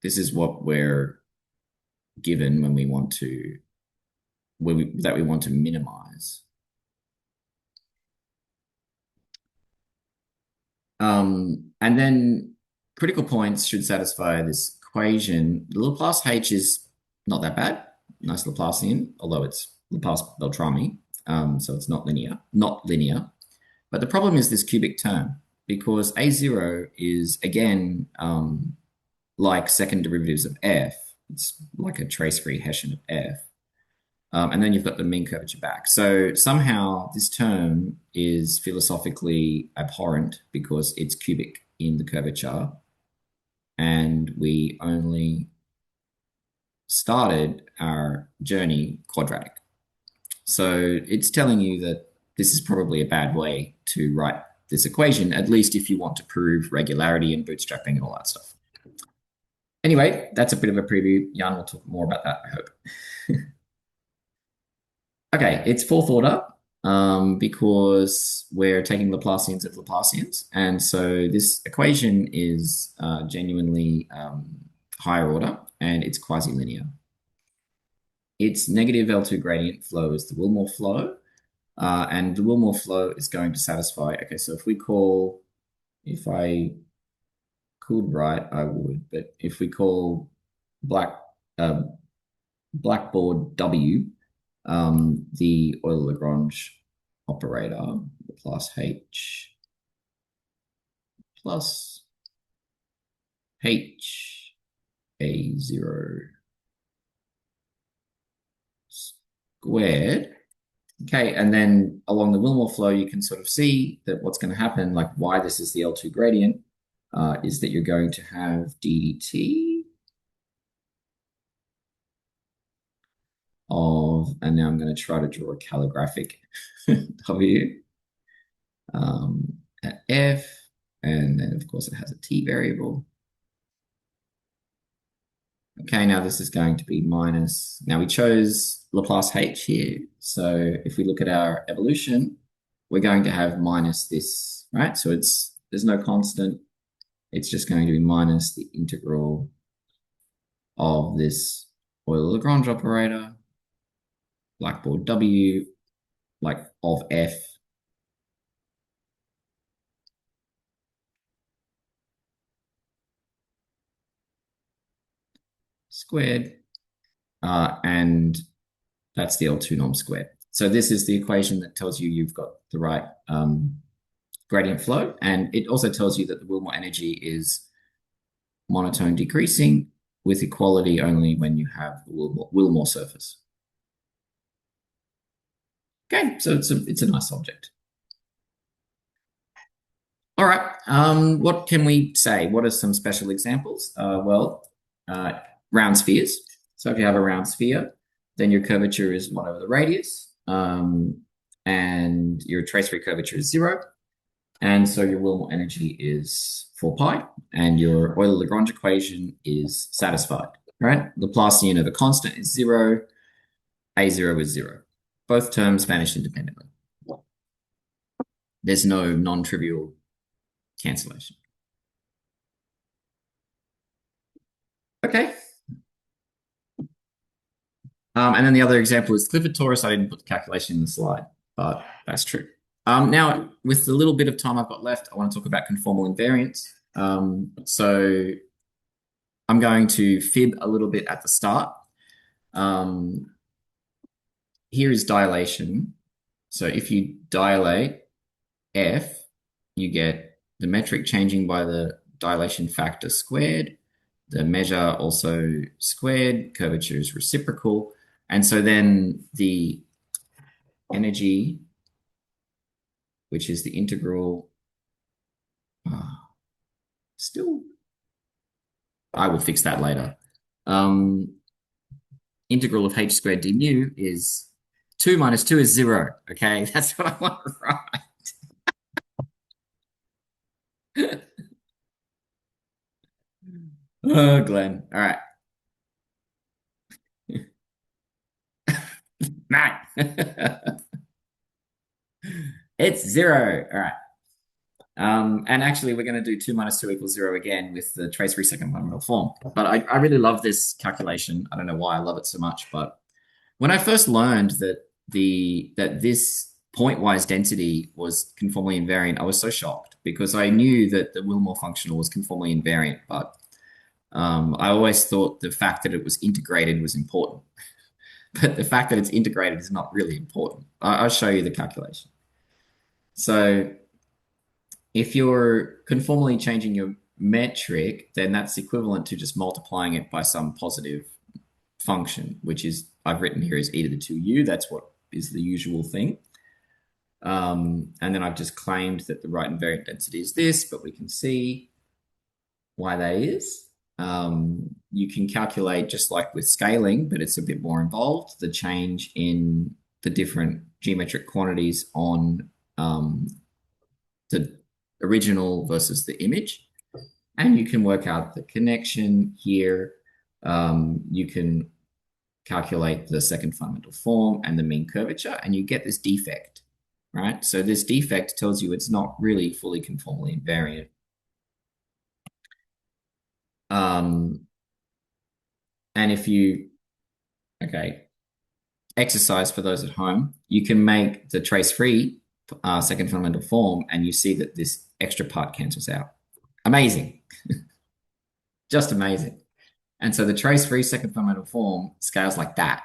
This is what we're given when we want to, that we want to minimize. And then critical points should satisfy this equation. The Laplace h is not that bad. Nice Laplacian, although it's Laplace-Beltrami, so it's not linear. But the problem is this cubic term, because A0 is, again, like second derivatives of f. It's like a trace-free Hessian of f. And then you've got the mean curvature back. So somehow this term is philosophically abhorrent because it's cubic in the curvature, and we only started our journey quadratic. So it's telling you that this is probably a bad way to write this equation, at least if you want to prove regularity and bootstrapping and all that stuff. Anyway, that's a bit of a preview. Jan will talk more about that, I hope. Okay, it's fourth order because we're taking Laplacians of Laplacians. And so this equation is genuinely higher order, and it's quasi-linear. Its negative L2 gradient flow is the Willmore flow, and the Willmore flow is going to satisfy, okay, so if I could write, I would. But if we call black blackboard W the Euler-Lagrange operator plus H plus H A0 squared. Okay, and then along the Willmore flow, you can sort of see that what's going to happen, like why this is the L2 gradient, is that you're going to have ddt of, and now I'm going to try to draw a calligraphic W at F, and then of course it has a T variable. Okay, now this is going to be minus, now we chose Laplace H here. So if we look at our evolution, we're going to have minus this, right? So there's no constant. It's just going to be minus the integral of this Euler-Lagrange operator, blackboard W, like of F squared, and that's the L2 norm squared. So this is the equation that tells you you've got the right gradient flow, and it also tells you that the Willmore energy is monotone decreasing with equality only when you have the Willmore surface. Okay, so it's a nice object. All right, what can we say? What are some special examples? Round spheres. So if you have a round sphere, then your curvature is 1 over the radius, and your trace-free curvature is 0. And so your Willmore energy is 4 pi, and your Euler-Lagrange equation is satisfied, right? Laplacian of a constant is 0, A0 is 0. Both terms vanish independently. There's no non-trivial cancellation. Okay. And then the other example is Clifford torus. I didn't put the calculation in the slide, but that's true. Now, with the little bit of time I've got left, I want to talk about conformal invariance. So I'm going to fib a little bit at the start. Here is dilation. So if you dilate F, you get the metric changing by the dilation factor squared, the measure also squared, curvature is reciprocal. And so then the energy, which is the integral, I will fix that later. Integral of h squared d mu is 2 minus 2 is 0. Okay, that's what I want to write. Oh, Glen. All right. No. It's 0. All right. And actually, we're going to do 2 minus 2 equals 0 again with the trace-free second fundamental form. But I really love this calculation. I don't know why I love it so much, but when I first learned that this point-wise density was conformally invariant, I was so shocked because I knew that the Willmore functional was conformally invariant, but I always thought the fact that it was integrated was important. But the fact that it's integrated is not really important. I'll show you the calculation. So if you're conformally changing your metric, then that's equivalent to just multiplying it by some positive function, which is, I've written here as e to the 2u. That's what is the usual thing. And then I've just claimed that the right invariant density is this, but we can see why that is. You can calculate just like with scaling, but it's a bit more involved, the change in the different geometric quantities on the original versus the image. And you can work out the connection here. You can calculate the second fundamental form and the mean curvature, and you get this defect, right? So this defect tells you it's not really fully conformally invariant. And if you, exercise for those at home, you can make the trace-free second fundamental form, and you see that this extra part cancels out. Amazing. Just amazing. And so the trace-free second fundamental form scales like that.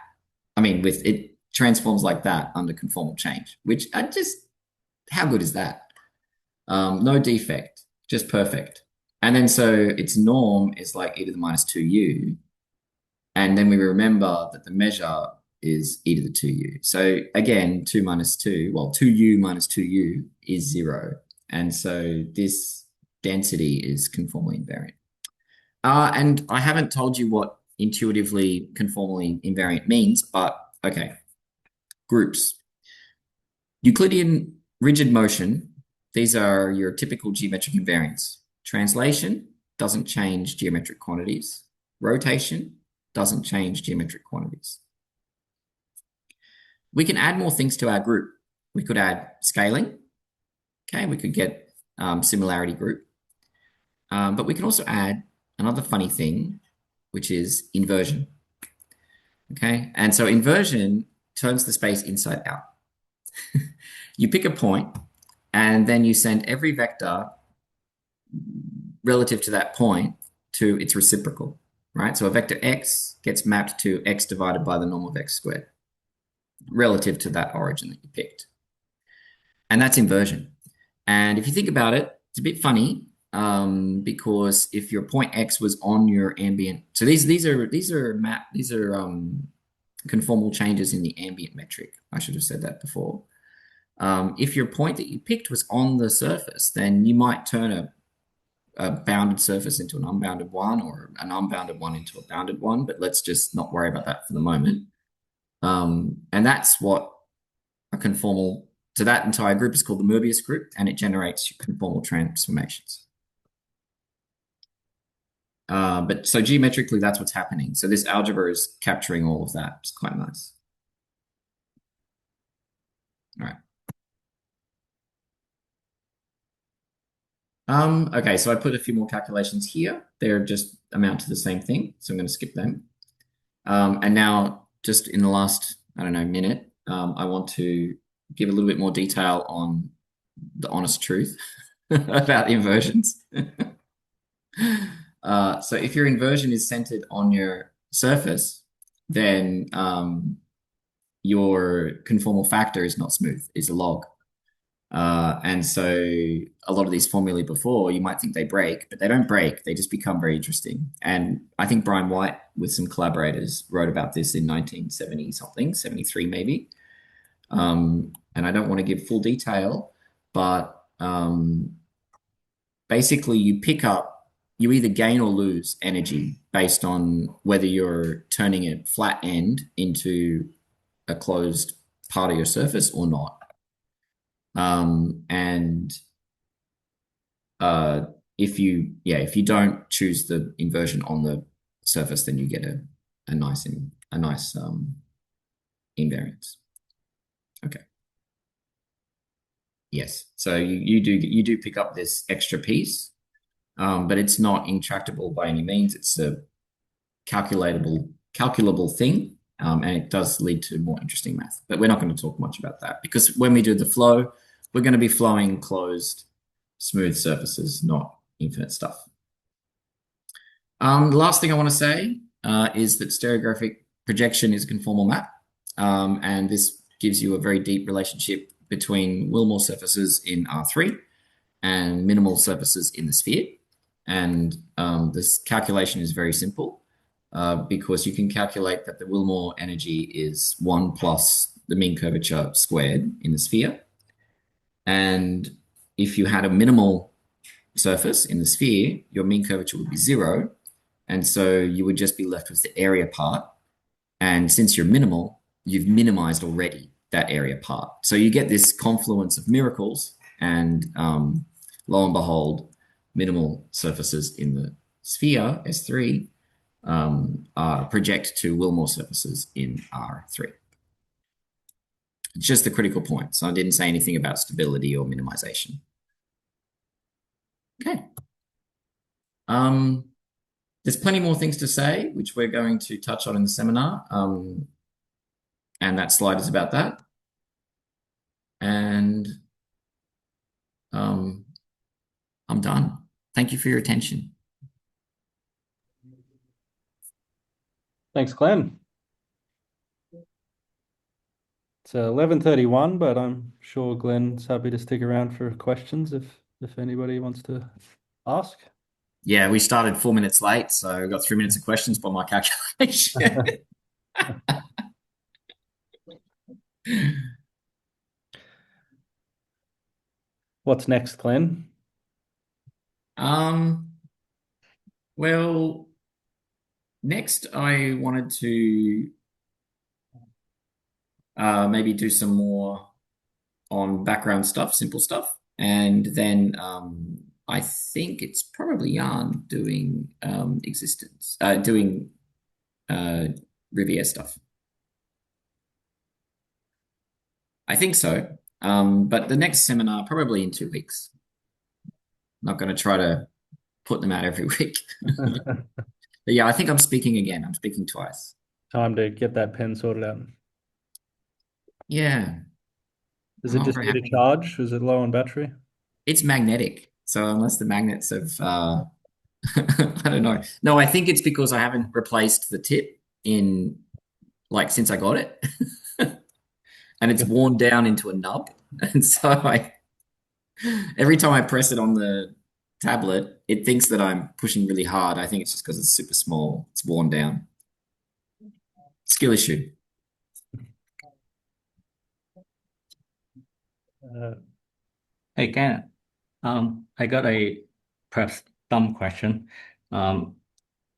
I mean, with it transforms like that under conformal change, which I just, how good is that? No defect, just perfect. And then so its norm is like e to the minus 2u. And then we remember that the measure is e to the 2u. So again, 2 minus 2, well, 2u minus 2u is 0. And so this density is conformally invariant. And I haven't told you what intuitively conformally invariant means, but okay. Groups. Euclidean rigid motion, these are your typical geometric invariants. Translation doesn't change geometric quantities. Rotation doesn't change geometric quantities. We can add more things to our group. We could add scaling. Okay, we could get similarity group. But we can also add another funny thing, which is inversion. Okay, and so inversion turns the space inside out. You pick a point, and then you send every vector relative to that point to its reciprocal, right? So a vector x gets mapped to x divided by the norm of x squared relative to that origin that you picked. And that's inversion. And if you think about it, it's a bit funny because if your point x was on your ambient, so these are conformal changes in the ambient metric. I should have said that before. If your point that you picked was on the surface, then you might turn a bounded surface into an unbounded one, or an unbounded one into a bounded one, but let's just not worry about that for the moment. And that's what a conformal, so that entire group is called the Möbius group, and it generates conformal transformations. But so geometrically, that's what's happening. So this algebra is capturing all of that. It's quite nice. All right. Okay, so I put a few more calculations here. They're just amount to the same thing, so I'm going to skip them. And now, just in the last, I don't know, minute, I want to give a little bit more detail on the honest truth about inversions. So if your inversion is centered on your surface, then your conformal factor is not smooth, it's a log. And so a lot of these formulae before, you might think they break, but they don't break. They just become very interesting. And I think Brian White, with some collaborators, wrote about this in 1970 something, 73 maybe. And I don't want to give full detail, but basically you either gain or lose energy based on whether you're turning a flat end into a closed part of your surface or not. And if you don't choose the inversion on the surface, then you get a nice invariance. Okay. Yes. So you do pick up this extra piece, but it's not intractable by any means. It's a calculable thing, and it does lead to more interesting math. But we're not going to talk much about that because when we do the flow, we're going to be flowing closed, smooth surfaces, not infinite stuff. The last thing I want to say is that stereographic projection is a conformal map, and this gives you a very deep relationship between Willmore surfaces in R3 and minimal surfaces in the sphere. And this calculation is very simple because you can calculate that the Willmore energy is 1 plus the mean curvature squared in the sphere. And if you had a minimal surface in the sphere, your mean curvature would be 0. And so you would just be left with the area part. And since you're minimal, you've minimized already that area part. So you get this confluence of miracles, and lo and behold, minimal surfaces in the sphere, S3, project to Willmore surfaces in R3. It's just the critical point. So I didn't say anything about stability or minimization. Okay. There's plenty more things to say, which we're going to touch on in the seminar. And that slide is about that. And I'm done. Thank you for your attention. Thanks, Glenn. It's 11:31, but I'm sure Glenn's happy to stick around for questions if anybody wants to ask. Yeah, we started 4 minutes late, so we got 3 minutes of questions by my calculation. What's next, Glenn? Um, well, next I wanted to maybe do some more on background stuff, simple stuff, and then I think it's probably Jan doing doing Riviere stuff. I think so. But the next seminar probably in 2 weeks. Not going to try to put them out every week. But yeah, I think I'm speaking again. I'm speaking twice. Time to get that pen sorted out. Yeah, Does I'm it not just very need a happy. charge? Is it low on battery? It's magnetic. So unless the magnets have, I don't know. No, I think it's because I haven't replaced the tip in like since I got it. And it's worn down into a nub. And so every time I press it on the tablet, it thinks that I'm pushing really hard. I think it's just because it's super small. It's worn down. Skill issue. Uh, Hey, Ken, I got a perhaps dumb question. Um,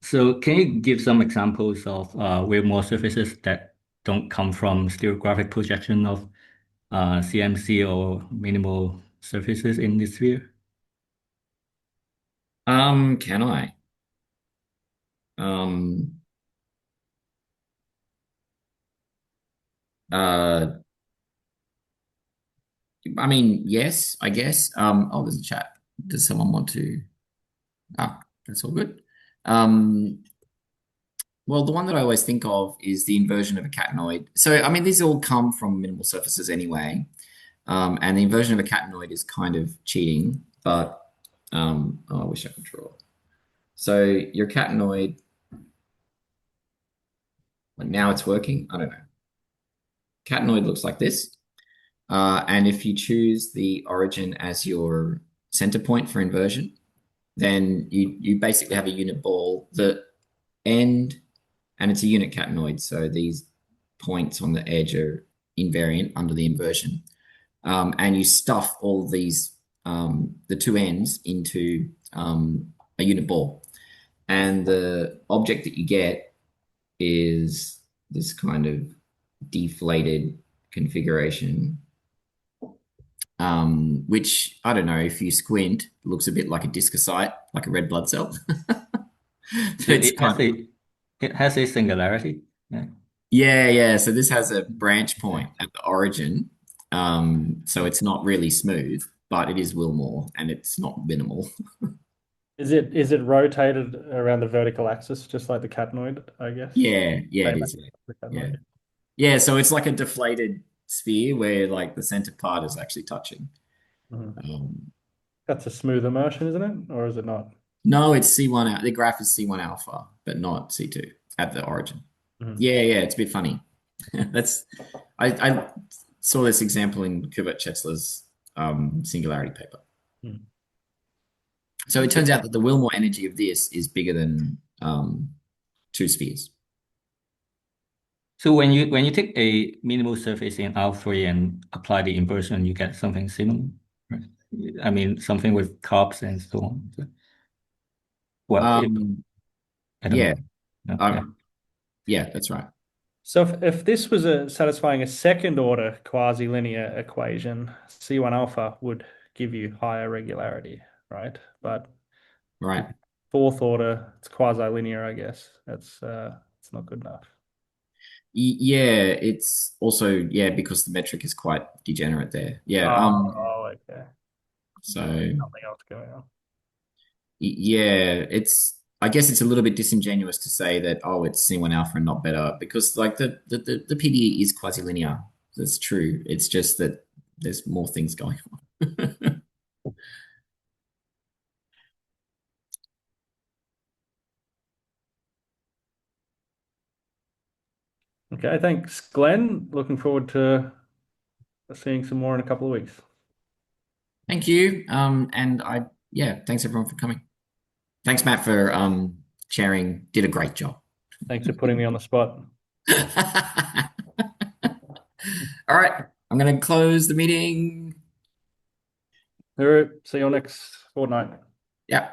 so can you give some examples of Willmore surfaces that don't come from stereographic projection of CMC or minimal surfaces in the sphere? Can I? Um, uh, I mean, yes, I guess. Oh, there's a chat. Does someone want to? Ah, that's all good. Um, well, the one that I always think of is the inversion of a catenoid. So, I mean, these all come from minimal surfaces anyway. And the inversion of a catenoid is kind of cheating, but oh, I wish I could draw. So your catenoid, like now it's working. I don't know. Catenoid looks like this. And if you choose the origin as your center point for inversion, then you basically have a unit ball. The end, and it's a unit catenoid, so these points on the edge are invariant under the inversion. And you stuff all of these, the two ends into a unit ball. And the object that you get is this kind of deflated configuration, which I don't know, if you squint, looks a bit like a discocyte, like a red blood cell. So So it's kind of, it has a singularity. Yeah. yeah. So this has a branch point at the origin. So it's not really smooth, but it is Willmore and it's not minimal. is it rotated around the vertical axis, just like the catenoid, I guess? Yeah, it Same is. as the Yeah. catenoid. Yeah, so it's like a deflated sphere where like the center part is actually touching. Mhm. Um, That's a smooth immersion, isn't it? Or is it not? no, it's C1 the graph is C1 alpha, but not C2 at the origin. Mhm. Yeah, it's a bit funny. That's I saw this example in Kubert-Chetzler's singularity paper. Mhm. So it turns out that the Willmore energy of this is bigger than two spheres. So when you take a minimal surface in R3 and apply the inversion, you get something similar, right? I mean, something with cups and so on. Well, Um, I don't yeah, know. No, yeah. yeah, that's right. So if this was satisfying a second order quasi-linear equation, C1 alpha would give you higher regularity, right? But Right. fourth order, it's quasi-linear, I guess. It's not good enough. Yeah, it's also because the metric is quite degenerate there. Yeah. Okay. So Something else going on. yeah, I guess it's a little bit disingenuous to say that it's C1 alpha and not better because like the PDE is quasi-linear. That's true. It's just that there's more things going on. Okay, thanks, Glenn. Looking forward to seeing some more in a couple of weeks. Thank you. Thanks everyone for coming. Thanks, Matt, for sharing. Did a great job. Thanks for putting me on the spot. All right, I'm going to close the meeting. All right, see you all next fortnight. Yeah.